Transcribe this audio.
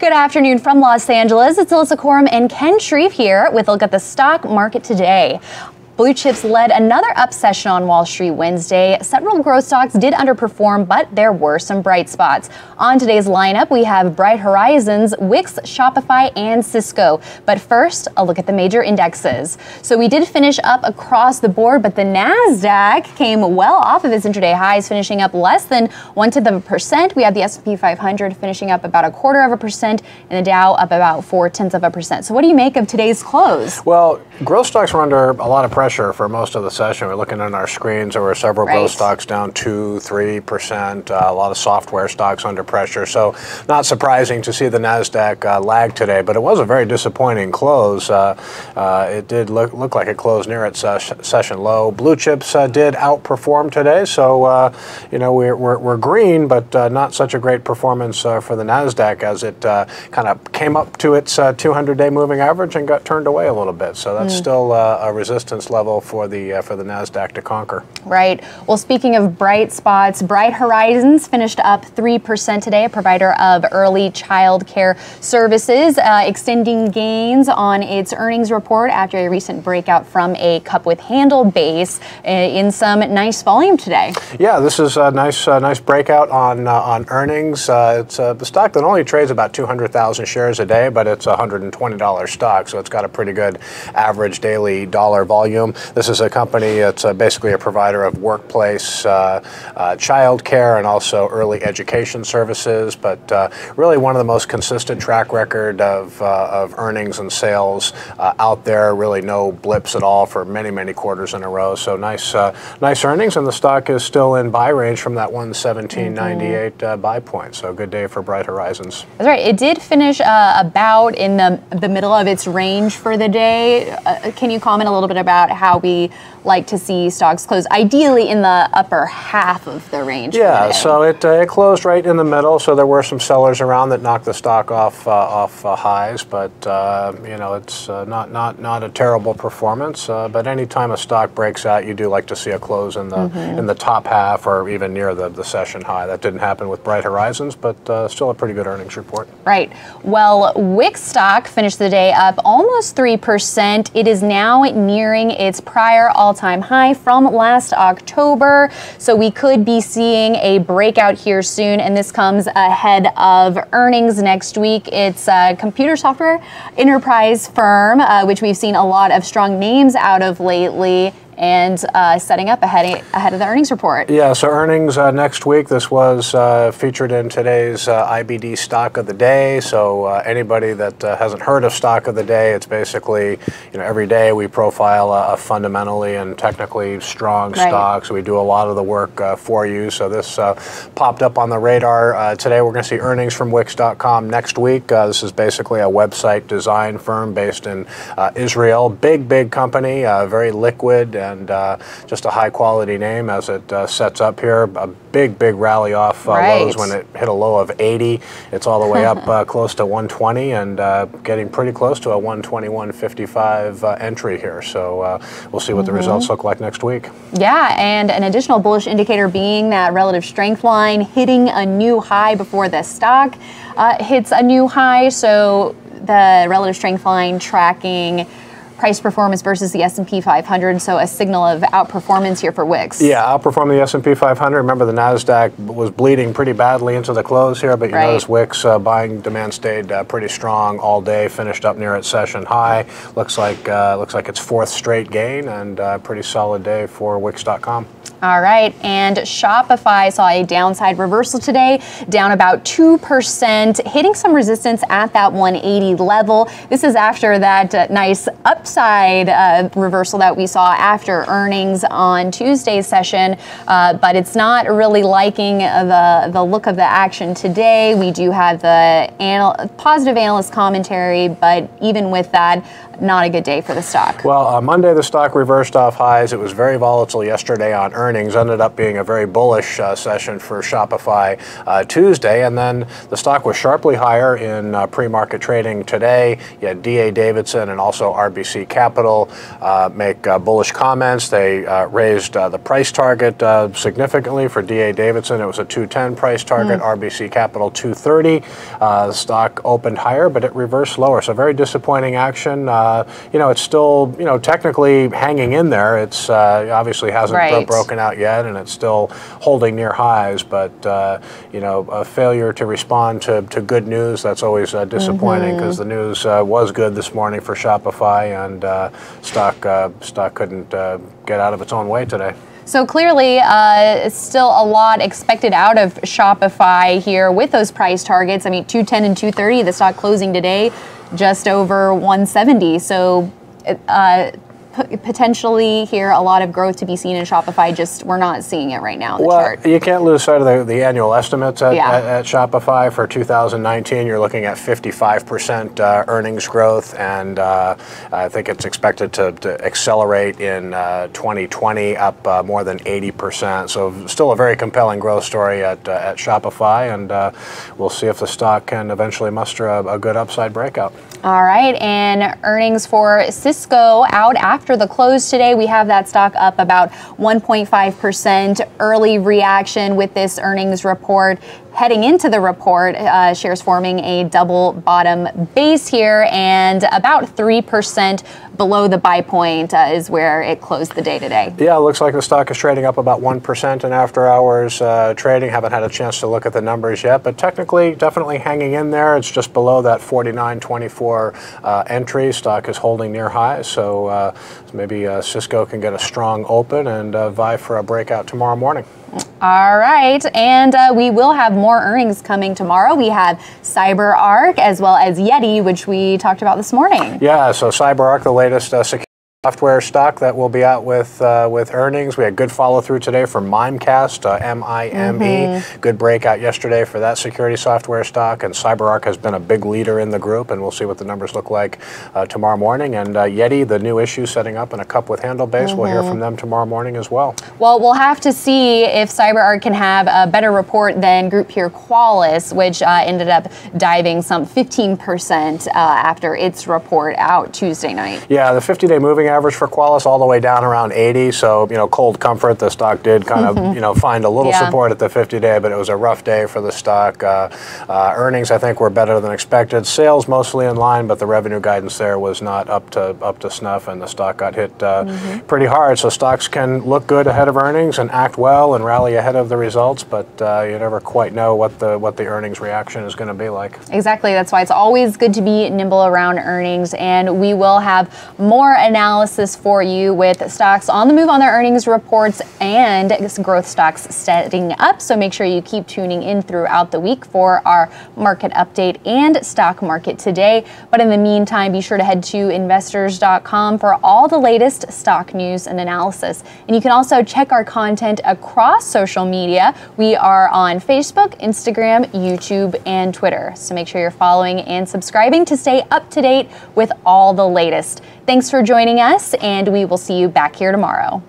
Good afternoon from Los Angeles. It's Alissa Coram and Ken Shreve here with a look at the stock market today. Blue chips led another up session on Wall Street Wednesday. Several growth stocks did underperform, but there were some bright spots. On today's lineup, we have Bright Horizons, Wix, Shopify, and Cisco. But first, a look at the major indexes. So we did finish up across the board, but the NASDAQ came well off of its intraday highs, finishing up less than 0.1%. We have the S&P 500 finishing up about 0.25%, and the Dow up about 0.4%. So what do you make of today's close? Well, growth stocks were under a lot of pressure for most of the session. We're looking at our screens. There were several growth stocks down 2-3%. A lot of software stocks under pressure. So not surprising to see the NASDAQ lag today, but it was a very disappointing close. It did look like it closed near its session low. Blue chips did outperform today. So, we're green, but not such a great performance for the NASDAQ as it kind of came up to its 200-day moving average and got turned away a little bit. So that's still a resistance level for the NASDAQ to conquer. Right. Well, speaking of bright spots, Bright Horizons finished up 3% today, a provider of early child care services, extending gains on its earnings report after a recent breakout from a cup with handle base in some nice volume today. Yeah, this is a nice breakout on earnings. It's the stock that only trades about 200,000 shares a day, but it's a $120 stock, so it's got a pretty good average daily dollar volume. This is a company that's basically a provider of workplace child care and also early education services, but really one of the most consistent track record of earnings and sales out there. Really no blips at all for many quarters in a row. So nice earnings, and the stock is still in buy range from that 117.98 buy point. So good day for Bright Horizons. That's right. It did finish about in the middle of its range for the day. Can you comment a little bit about how we like to see stocks close, ideally in the upper half of the range? Yeah, so it closed right in the middle. So there were some sellers around that knocked the stock off highs, but it's not a terrible performance. But anytime a stock breaks out, you do like to see a close in the top half or even near the session high. That didn't happen with Bright Horizons, but still a pretty good earnings report. Right. Well, Wix stock finished the day up almost 3%. It is now nearing its prior all-time high from last October. So we could be seeing a breakout here soon, and this comes ahead of earnings next week. It's a computer software enterprise firm, which we've seen a lot of strong names out of lately, and setting up ahead of the earnings report. Yeah, so earnings next week. This was featured in today's IBD Stock of the Day. So anybody that hasn't heard of Stock of the Day, it's basically, every day we profile a fundamentally and technically strong stock. So we do a lot of the work for you. So this popped up on the radar. Today we're going to see earnings from Wix.com next week. This is basically a website design firm based in Israel. Big company, very liquid, and just a high quality name as it sets up here. A big rally off lows when it hit a low of 80. It's all the way up close to 120 and getting pretty close to a 121.55 entry here. So we'll see what the results look like next week. Yeah, and an additional bullish indicator being that relative strength line hitting a new high before the stock hits a new high. So the relative strength line tracking price performance versus the S&P 500, so a signal of outperformance here for Wix. Yeah, outperforming the S&P 500. Remember, the NASDAQ was bleeding pretty badly into the close here, but you notice Wix buying demand stayed pretty strong all day, finished up near its session high. Looks like its fourth straight gain, and pretty solid day for Wix.com. All right, and Shopify saw a downside reversal today, down about 2%, hitting some resistance at that 180 level. This is after that nice upside reversal that we saw after earnings on Tuesday's session, but it's not really liking the look of the action today. We do have the positive analyst commentary, but even with that, not a good day for the stock. Well, on Monday, the stock reversed off highs. It was very volatile yesterday on earnings. Ended up being a very bullish session for Shopify Tuesday, and then the stock was sharply higher in pre-market trading today. You had D.A. Davidson and also RBC RBC Capital make bullish comments. They raised the price target significantly for D.A. Davidson. It was a 210 price target, RBC Capital 230. The stock opened higher, but it reversed lower. So very disappointing action. It's still, technically hanging in there. It's obviously hasn't broken out yet, and it's still holding near highs. But a failure to respond to good news, that's always disappointing, because the news was good this morning for Shopify, and stock couldn't get out of its own way today. So clearly, still a lot expected out of Shopify here with those price targets. I mean, 210 and 230, the stock closing today just over 170. So potentially here, a lot of growth to be seen in Shopify. Just we're not seeing it right now in the chart. You can't lose sight of the annual estimates at Shopify for 2019. You're looking at 55% earnings growth, and I think it's expected to accelerate in 2020, up more than 80%. So still a very compelling growth story at Shopify, and we'll see if the stock can eventually muster a good upside breakout. All right, and earnings for Cisco out after the close today. We have that stock up about 1.5%. Early reaction with this earnings report. Heading into the report, shares forming a double bottom base here, and about 3% below the buy point is where it closed the day today. Yeah, it looks like the stock is trading up about 1% in after hours trading. Haven't had a chance to look at the numbers yet, but technically definitely hanging in there. It's just below that 49.24 entry. Stock is holding near highs, so maybe Cisco can get a strong open and vie for a breakout tomorrow morning. All right, and we will have more earnings coming tomorrow. We have CyberArk as well as Yeti, which we talked about this morning. Yeah, so CyberArk, the latest security software stock that will be out with earnings. We had good follow through today for Mimecast, M-I-M-E. Good breakout yesterday for that security software stock, and CyberArk has been a big leader in the group, and we'll see what the numbers look like tomorrow morning. And Yeti, the new issue setting up in a cup with handle base, we'll hear from them tomorrow morning as well. Well, we'll have to see if CyberArk can have a better report than group peer Qualys, which ended up diving some 15% after its report out Tuesday night. Yeah, the 50-day moving average for Qualys all the way down around 80. So, cold comfort. The stock did kind of, find a little support at the 50-day, but it was a rough day for the stock. Earnings, I think, were better than expected. Sales mostly in line, but the revenue guidance there was not up to snuff, and the stock got hit pretty hard. So stocks can look good ahead of earnings and act well and rally ahead of the results, but you never quite know what the earnings reaction is going to be like. Exactly. That's why it's always good to be nimble around earnings, and we will have more analysis for you with stocks on the move on their earnings reports and growth stocks setting up. So make sure you keep tuning in throughout the week for our market update and stock market today. But in the meantime, be sure to head to investors.com for all the latest stock news and analysis. And you can also check our content across social media. We are on Facebook, Instagram, YouTube, and Twitter. So make sure you're following and subscribing to stay up to date with all the latest. Thanks for joining us, and we will see you back here tomorrow.